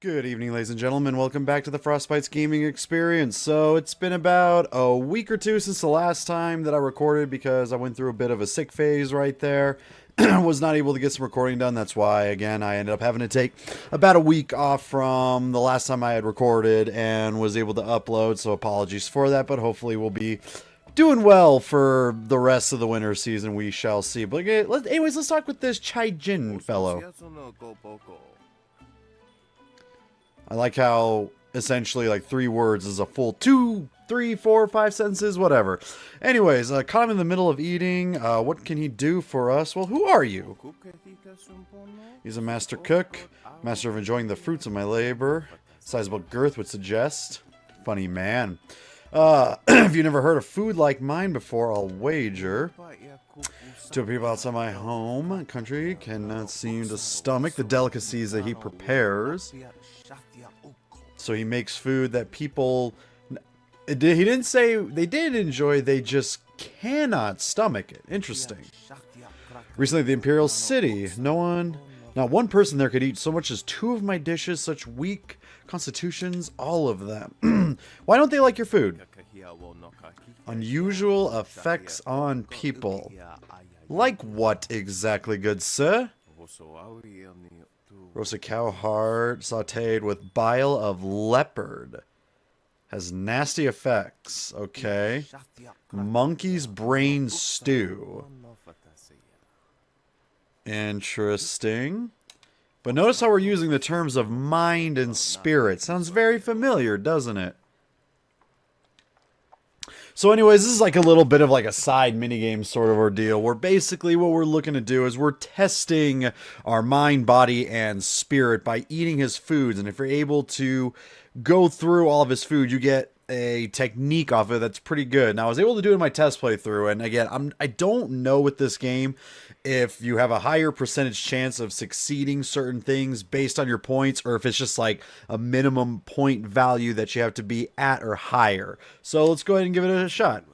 Good evening, ladies and gentlemen. Welcome back to the FrostBytez gaming experience. So it's been about a week or two since the last time that I recorded because I went through a bit of a sick phase right there. Was not able to get some recording done. That's why, again, I ended up having to take about a week off from the last time I had recorded and was able to upload. So apologies for that, but hopefully we'll be doing well for the rest of the winter season. We shall see. But okay, anyways, let's talk with this Chai Jin fellow. I like how essentially like 3 words is a full 2, 3, 4, 5 sentences, whatever. Anyways, caught him in the middle of eating. What can he do for us? Well, who are you? He's a master cook, master of enjoying the fruits of my labor. Sizable girth would suggest. Funny man. If you never heard of food like mine before, I'll wager. 2 people outside my home country cannot seem to stomach the delicacies that he prepares. So he makes food that people, he didn't say they did enjoy, they just cannot stomach it. Interesting. Recently, the Imperial City, not one person there could eat so much as 2 of my dishes, such weak constitutions, all of them. Why don't they like your food? Unusual effects on people. Like what exactly, good sir? Roasted cow heart sauteed with bile of leopard. Has nasty effects. Okay. Monkey's brain stew. Interesting. But notice how we're using the terms of mind and spirit. Sounds very familiar, doesn't it? So anyways, this is like a little bit of like a side minigame sort of ordeal where basically what we're looking to do is we're testing our mind, body, and spirit by eating his foods. And if you're able to go through all of his food, you get a technique off it that's pretty good. Now, I was able to do it in my test playthrough, and again, I don't know with this game if you have a higher percentage chance of succeeding certain things based on your points, or if it's just like a minimum point value that you have to be at or higher. So let's go ahead and give it a shot.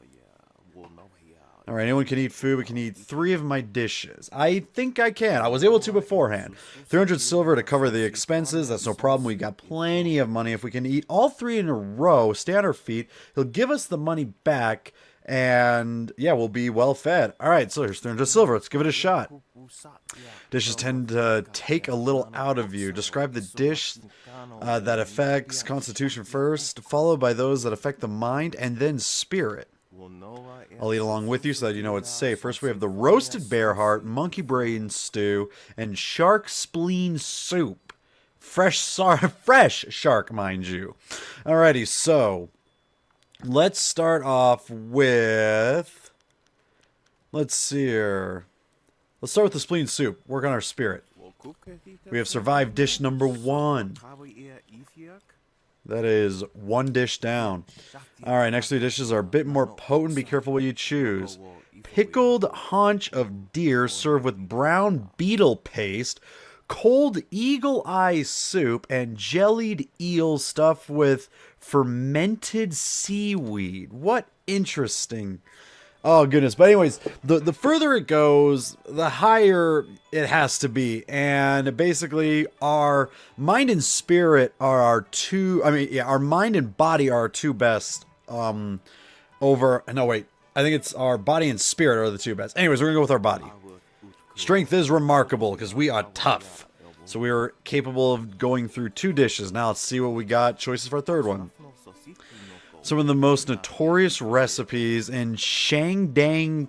All right, anyone can eat food. We can eat 3 of my dishes. I think I can. I was able to beforehand. 300 silver to cover the expenses. That's no problem. We got plenty of money. If we can eat all 3 in a row, stay on our feet, he'll give us the money back. And yeah, we'll be well fed. All right, so here's 300 silver. Let's give it a shot. Dishes tend to take a little out of you. Describe the dish that affects constitution first, followed by those that affect the mind, and then spirit. I'll eat along with you so that you know it's safe. First, we have the roasted bear heart, monkey brain stew, and shark spleen soup. Fresh shark, mind you. Alrighty, so let's start off with, let's see here. Let's start with the spleen soup. Work on our spirit. We have survived dish number 1. That is 1 dish down. Alright, next 3 dishes are a bit more potent. Be careful what you choose. Pickled haunch of deer served with brown beetle paste, cold eagle eye soup, and jellied eel stuffed with fermented seaweed. What interesting. Oh, goodness. But anyways, the further it goes, the higher it has to be. And basically, our mind and spirit are our 2... I mean, yeah, our mind and body are our 2 best over... No, wait. I think it's our body and spirit are the 2 best. Anyways, we're going to go with our body. Strength is remarkable because we are tough. So we are capable of going through 2 dishes. Now, let's see what we got. Choices for our 3rd one. Some of the most notorious recipes in Shangdang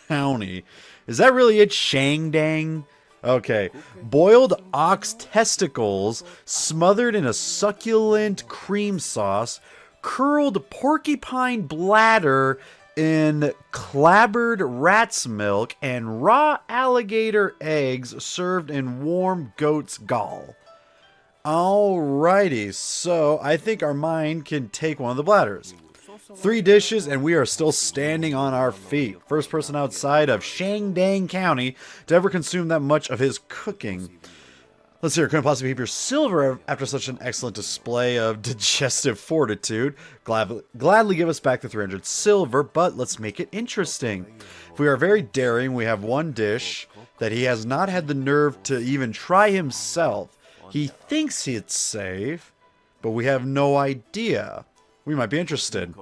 County. Is that really it? Shangdang? Okay. Boiled ox testicles smothered in a succulent cream sauce. Curled porcupine bladder in clabbered rat's milk. And raw alligator eggs served in warm goat's gall. Alrighty, so I think our mind can take one of the bladders. 3 dishes and we are still standing on our feet. First person outside of Shangdang County to ever consume that much of his cooking. Let's see here, couldn't possibly keep your silver after such an excellent display of digestive fortitude. Gladly give us back the 300 silver, but let's make it interesting. If we are very daring, we have 1 dish that he has not had the nerve to even try himself. He thinks it's safe, but we have no idea. We might be interested.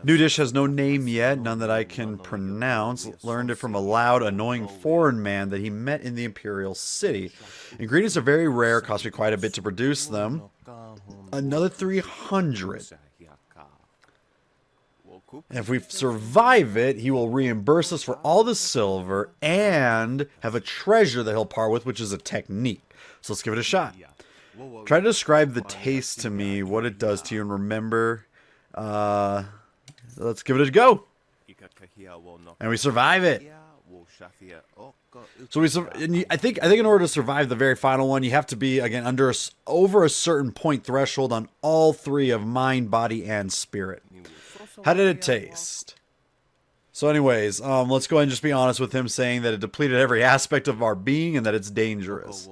New dish has no name yet, none that I can pronounce. Learned it from a loud, annoying foreign man that he met in the Imperial City. Ingredients are very rare, cost me quite a bit to produce them. Another 300. And if we survive it, he will reimburse us for all the silver and have a treasure that he'll part with, which is a technique. So let's give it a shot. Try to describe the taste to me, what it does to you, and remember. Let's give it a go. And we survive it. So I think in order to survive the very final one, you have to be again over a certain point threshold on all three of mind, body, and spirit. How did it taste? So anyways, let's go ahead and just be honest with him, saying that it depleted every aspect of our being and that it's dangerous.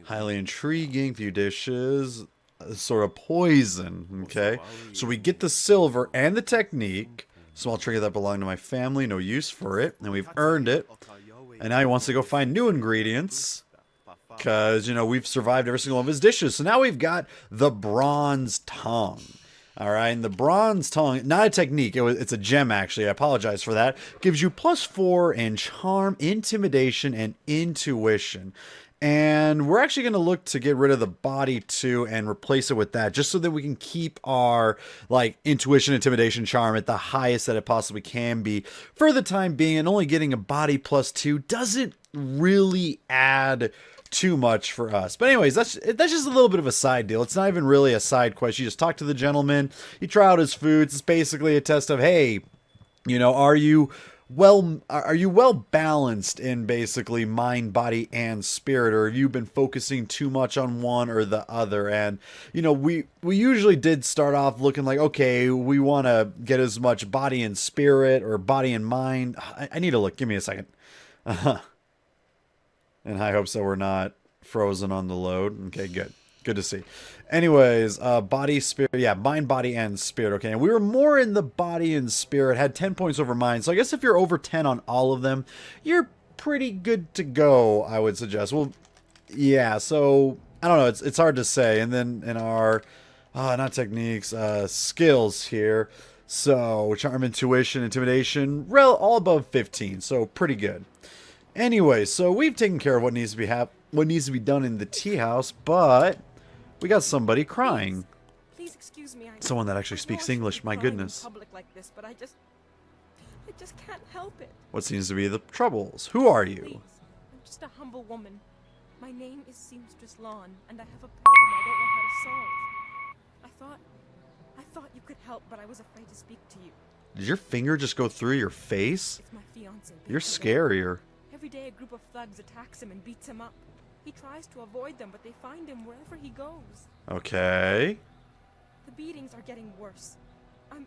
Highly intriguing, few dishes, sort of poison, okay? So we get the silver and the technique, small trinket that belonged to my family, no use for it, and we've earned it. And now he wants to go find new ingredients, because, you know, we've survived every single one of his dishes. So now we've got the bronze tongue. All right, and the bronze tongue, not a technique, it's a gem actually, I apologize for that. Gives you +4 in charm, intimidation, and intuition. And we're actually going to look to get rid of the body too and replace it with that, just so that we can keep our like intuition, intimidation, charm at the highest that it possibly can be for the time being. And only getting a body +2 doesn't really add too much for us. But anyways, that's just a little bit of a side deal. It's not even really a side quest. You just talk to the gentleman, you try out his foods. It's basically a test of, hey, you know, are you well balanced in basically mind, body, and spirit, or have you been focusing too much on one or the other? And you know, we usually did start off looking like, okay, we want to get as much body and spirit or body and mind. I need to look. Give me a second. In high hopes that we're not frozen on the load. Okay, good to see. Anyways, body, spirit, yeah, mind, body, and spirit. Okay, and we were more in the body and spirit, had 10 points over mind. So I guess if you're over 10 on all of them, you're pretty good to go, I would suggest. Well, yeah, so I don't know, it's hard to say. And then in our not techniques, skills here. So charm, intuition, intimidation, all above 15, so pretty good. Anyway, so we've taken care of what needs to be done in the tea house, but we got somebody crying. Please excuse me. Someone that actually speaks English, my goodness. In public like this, but I just can't help it. What seems to be the troubles? Who are you? Please, I'm just a humble woman. My name is Seamstress Lawn, and I have a problem I don't know how to solve. I thought you could help, but I was afraid to speak to you. Did your finger just go through your face? It's my fiancé. You're scarier. Every day a group of thugs attacks him and beats him up. He tries to avoid them, but they find him wherever he goes. Okay. The beatings are getting worse. I'm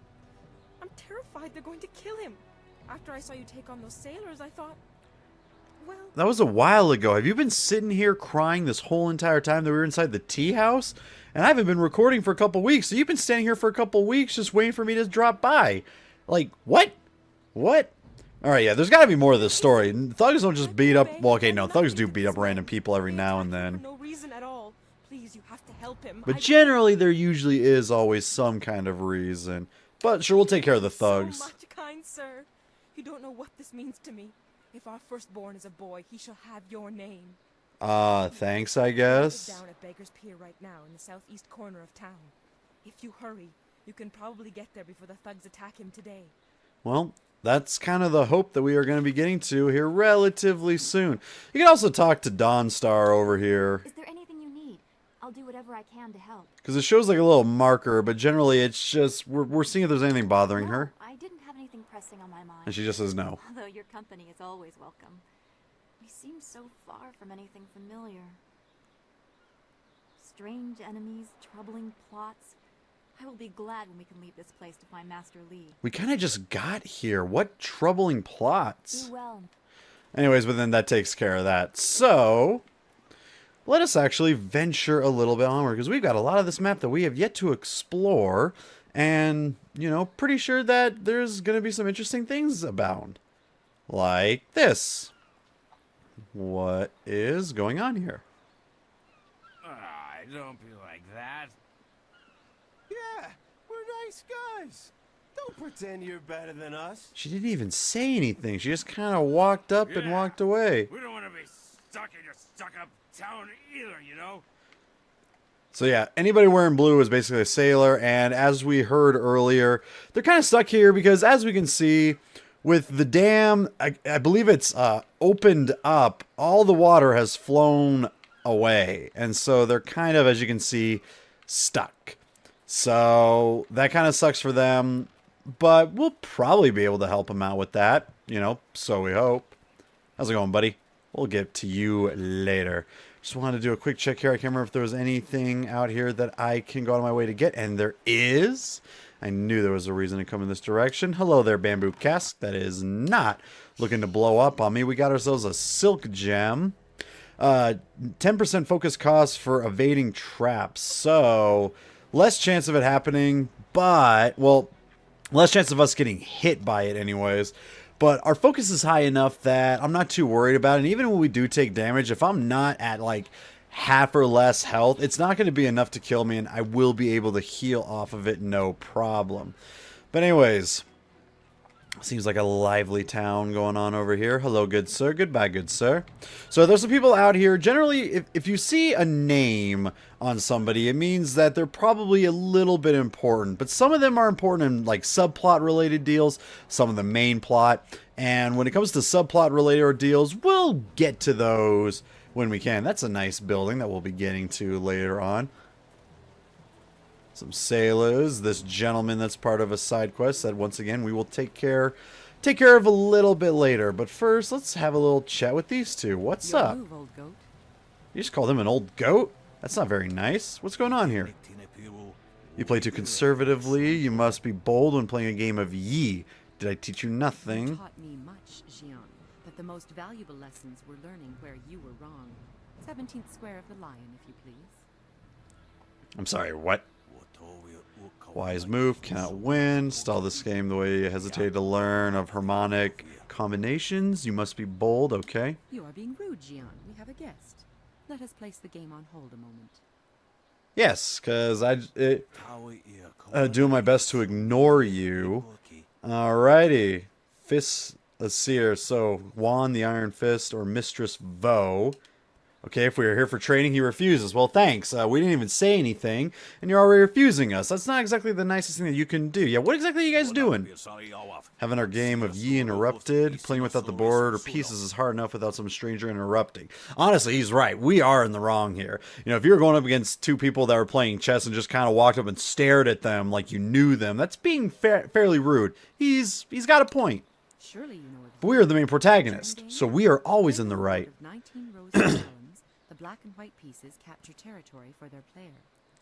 terrified they're going to kill him. After I saw you take on those sailors, I thought, well... That was a while ago. Have you been sitting here crying this whole entire time that we were inside the tea house? And I haven't been recording for a couple weeks, so you've been standing here for a couple weeks just waiting for me to drop by. Like, what? What? Alright, yeah, there's got to be more of this story. Thugs don't just beat up... Well, okay, no, thugs do beat up random people every now and then. For no reason at all. Please, you have to help him. But generally, there usually is always some kind of reason. But sure, we'll take care of the thugs. So much, kind sir. You don't know what this means to me. If our firstborn is a boy, he shall have your name. Thanks, I guess. Down at Beggar's Pier right now in the southeast corner of town. If you hurry, you can probably get there before the thugs attack him today. Well, that's kind of the hope that we are going to be getting to here relatively soon. You can also talk to Dawnstar over here. Is there anything you need? I'll do whatever I can to help. Because it shows like a little marker, but generally it's just, we're seeing if there's anything bothering her. I didn't have anything pressing on my mind. And she just says no. Although your company is always welcome. We seem so far from anything familiar. Strange enemies, troubling plots. I will be glad when we can leave this place to find Master Lee. We kind of just got here. What troubling plots? Do well. Anyways, but then that takes care of that. So, let us actually venture a little bit onward, because we've got a lot of this map that we have yet to explore. And, you know, pretty sure that there's going to be some interesting things abound. Like this. what is going on here. Don't be like that. Yeah, we're nice guys. Don't pretend you're better than us. She didn't even say anything. She just kind of walked up and walked away. We don't want to be stuck in your stuck-up town either, you know? So yeah, anybody wearing blue is basically a sailor, and as we heard earlier, they're kind of stuck here because, as we can see, with the dam, I believe it's opened up, all the water has flown away, and so they're kind of, as you can see, stuck. So that kind of sucks for them, but we'll probably be able to help them out with that, you know, so we hope. How's it going, buddy? We'll get to you later. Just wanted to do a quick check here. I can't remember if there was anything out here that I can go out of my way to get, and there is. I knew there was a reason to come in this direction. Hello there, bamboo cask. That is not looking to blow up on me. We got ourselves a silk gem. 10% focus cost for evading traps. So, less chance of it happening, but, well, less chance of us getting hit by it anyways. But our focus is high enough that I'm not too worried about it. And even when we do take damage, if I'm not at like half or less health, it's not going to be enough to kill me, and I will be able to heal off of it no problem. But anyways, seems like a lively town going on over here. Hello, good sir. Goodbye, good sir. So there's some people out here. Generally, if you see a name on somebody, it means that they're probably a little bit important. But some of them are important in like subplot related deals, some of the main plot. And when it comes to subplot related deals, we'll get to those when we can. That's a nice building that we'll be getting to later on. Some sailors. This gentleman that's part of a side quest that once again we will take care of a little bit later. But first, let's have a little chat with these two. What's up? Move, old goat. You just called him an old goat? That's not very nice. What's going on here? You play too conservatively. You must be bold when playing a game of Yi. Did I teach you You nothing? taught me much, Jian, but the most valuable lessons were learning where you were wrong. 17th square of the lion, if you please. I'm sorry, what? Wise move, cannot win. Stall this game the way you hesitated to learn of harmonic combinations. You must be bold, okay? You are being rude, Jian. We have a guest. Let us place the game on hold a moment. Yes, because doing my best to ignore you. Alrighty. Fist, let's see here. So, Juan the Iron Fist or Mistress Vo. Okay, if we were here for training, he refuses. Well, thanks. We didn't even say anything, and you're already refusing us. That's not exactly the nicest thing that you can do. Yeah, what exactly are you guys doing? Having our game of Yi interrupted. Playing without the board or pieces is hard enough without some stranger interrupting. Honestly, he's right. We are in the wrong here. You know, if you were going up against two people that were playing chess and just kind of walked up and stared at them like you knew them, that's being fairly rude. He's got a point. Surely you know of But we are the main protagonist, so we are always in the right. Of 19 rows of columns, the black and white pieces capture territory for their player.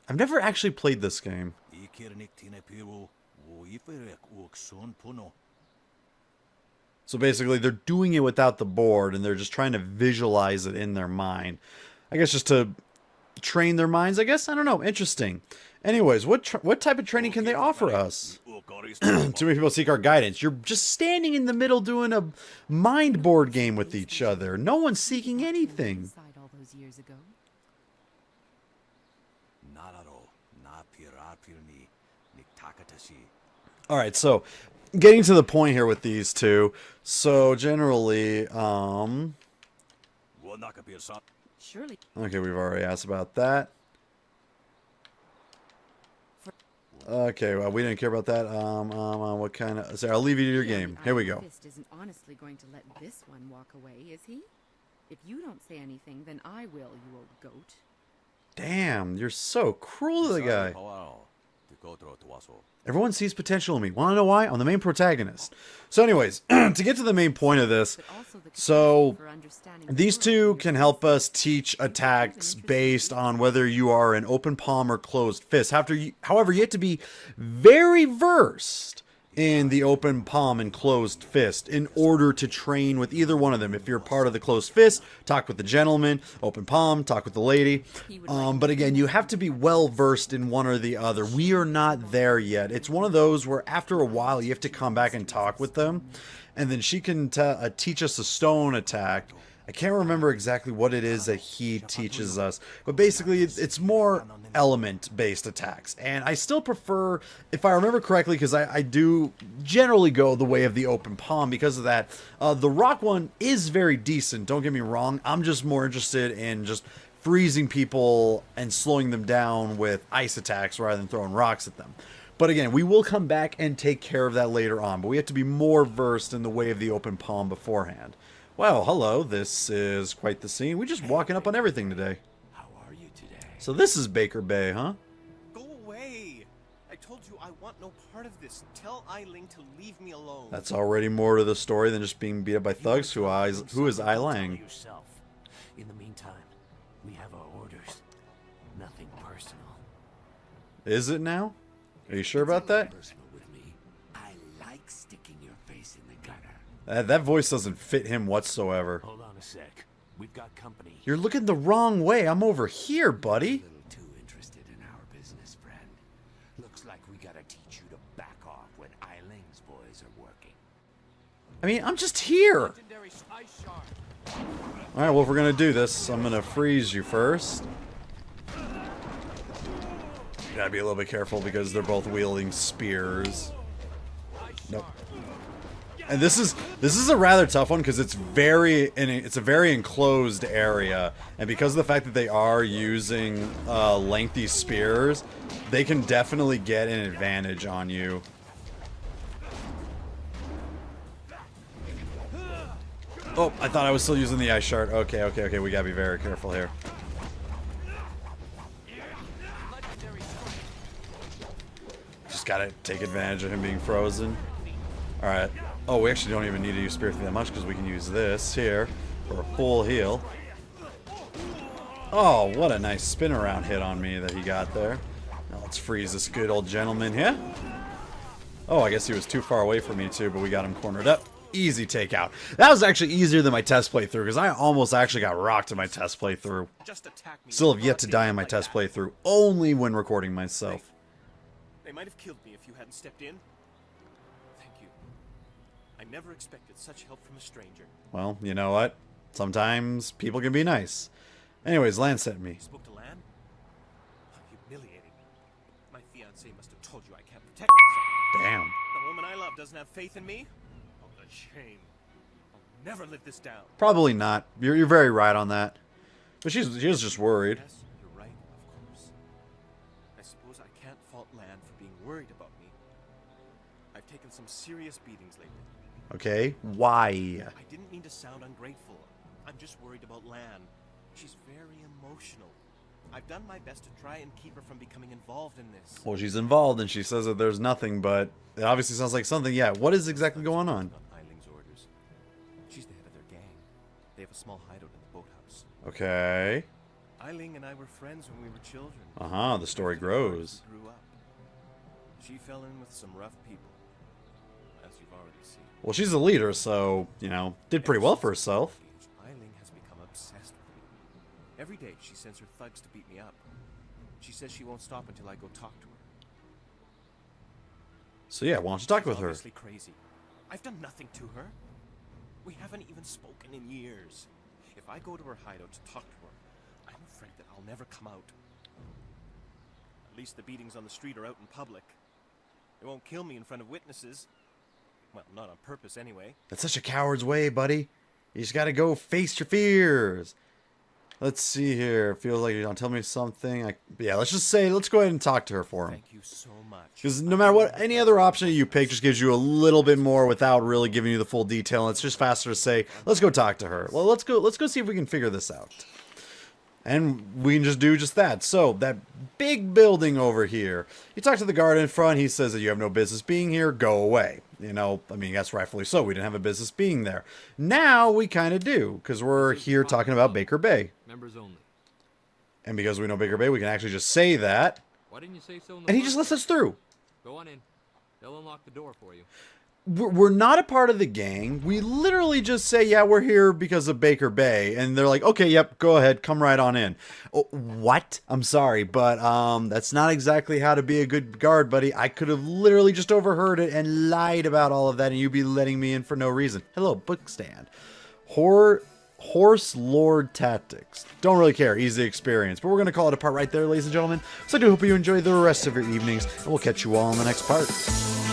I've never actually played this game. So basically, they're doing it without the board, and they're just trying to visualize it in their mind. I guess just to train their minds, I guess? I don't know. Interesting. Anyways, what type of training can they offer us? Too many people seek our guidance. You're just standing in the middle doing a mind board game with each other. No one's seeking anything. Inside all those years ago. Alright, so getting to the point here with these two. So generally, Surely. okay, we've already asked about that. Okay, well, we didn't care about that. What kind of... So I'll leave you to your game. Here we go. Fist isn't honestly going to let this one walk away, is he? If you don't say anything, then I will, you old goat. Damn, you're so cruel to the guy. Everyone sees potential in me. Want to know why? I'm the main protagonist. So anyways, to get to the main point of this, But also the so for understanding the these world two and can your help purpose. us teach attacks based on whether you are an open palm or closed fist. However, you have to be very versed in the open palm and closed fist in order to train with either one of them. If you're part of the closed fist, talk with the gentleman. Open palm, talk with the lady. But again, you have to be well versed in one or the other. We are not there yet. It's one of those where after a while you have to come back and talk with them, and then she can teach us a stone attack, I can't remember exactly what it is that he teaches us, but basically it's more element-based attacks. And I still prefer, if I remember correctly, because I do generally go the way of the open palm because of that. The rock one is very decent, don't get me wrong. I'm just more interested in just freezing people and slowing them down with ice attacks rather than throwing rocks at them. But again, we will come back and take care of that later on, but we have to be more versed in the way of the open palm beforehand. Well, hello, this is quite the scene. We're just walking up on everything today. How are you today? So this is Baker Bay, huh? Go away! I told you I want no part of this. Tell Eiling to leave me alone. That's already more to the story than just being beat up by thugs. Who is Ai Lang? Yourself. In the meantime, we have our orders. Nothing personal. Is it now? Are you sure about that? Personal with me. I like sticking your face in the gutter. That voice doesn't fit him whatsoever. Hold on a sec. We've got company. You're looking the wrong way. I'm over here, buddy. A little too interested in our business, friend. Looks like we gotta teach you to back off when Eiling's boys are working. I mean, I'm just here. Alright, well, if we're gonna do this, I'm gonna freeze you first. Gotta be a little bit careful because they're both wielding spears. Nope. And this is a rather tough one because it's a very enclosed area, and because of the fact that they are using lengthy spears, they can definitely get an advantage on you. Oh, I thought I was still using the ice shard. Okay, we gotta be very careful here. Just gotta take advantage of him being frozen. Alright. Oh, we actually don't even need to use Spirit that much because we can use this here for a full heal. Oh, what a nice spin around hit on me that he got there. Now let's freeze this good old gentleman here. Oh, I guess he was too far away from me too, but we got him cornered up. Easy takeout. That was actually easier than my test playthrough because I almost actually got rocked in my test playthrough. Just attack me. Still have yet to die in my test playthrough, only when recording myself. They might have killed me if you hadn't stepped in. Thank you. I never expected such help from a stranger. Well, you know what? Sometimes people can be nice. Anyways, Lan sent me. You spoke to Lan? How humiliating. My fiancé must have told you I can't protect myself. Damn. The woman I love doesn't have faith in me? Oh, the shame. I'll never live this down. Probably not. You're very right on that. But she was just worried. Yes, you're right, of course. I suppose I can't fault Lan for being worried about me. I've taken some serious beatings lately. Okay, why? I didn't mean to sound ungrateful. I'm just worried about Lan. She's very emotional. I've done my best to try and keep her from becoming involved in this. Well, she's involved and she says that there's nothing, but it obviously sounds like something. Yeah, what is exactly going on? On Eiling's orders. She's the head of their gang. They have a small hideout in the boathouse. Okay. Eiling and I were friends when we were children. Uh-huh, the story grows. We grew up. She fell in with some rough people, as you've already seen. Well, she's a leader, so, you know, did pretty well for herself. Eiling has become obsessed with me. Every day she sends her thugs to beat me up. She says she won't stop until I go talk to her. So yeah, why don't you talk with She's her? obviously crazy. I've done nothing to her. We haven't even spoken in years. If I go to her hideout to talk to her, I'm afraid that I'll never come out. At least the beatings on the street are out in public. They won't kill me in front of witnesses. Well, not on purpose anyway. That's such a coward's way, buddy. You just gotta go face your fears. Let's see here. Feels like you're gonna tell me something. Yeah, let's go ahead and talk to her for him. Thank you so much. Because no matter what, any other option that you pick just gives you a little bit more without really giving you the full detail. And it's just faster to say, let's go talk to her. Well, let's go see if we can figure this out. And we can just do just that. So, that big building over here. You talk to the guard in front. He says that you have no business being here. Go away. You know, I mean, that's rightfully so. We didn't have a business being there. Now, we kind of do. Because we're here talking about Baker Bay. Members only. And because we know Baker Bay, we can actually just say that. Why didn't you say so in the And he front? just lets us through. Go on in. They'll unlock the door for you. We're not a part of the gang. We literally just say, yeah, we're here because of Baker Bay. And they're like, okay, yep, go ahead. Come right on in. Oh, what? I'm sorry, but that's not exactly how to be a good guard, buddy. I could have literally just overheard it and lied about all of that, and you'd be letting me in for no reason. Hello, bookstand. Horse Lord Tactics. Don't really care. Easy experience. But we're going to call it a part right there, ladies and gentlemen. So I do hope you enjoy the rest of your evenings, and we'll catch you all in the next part.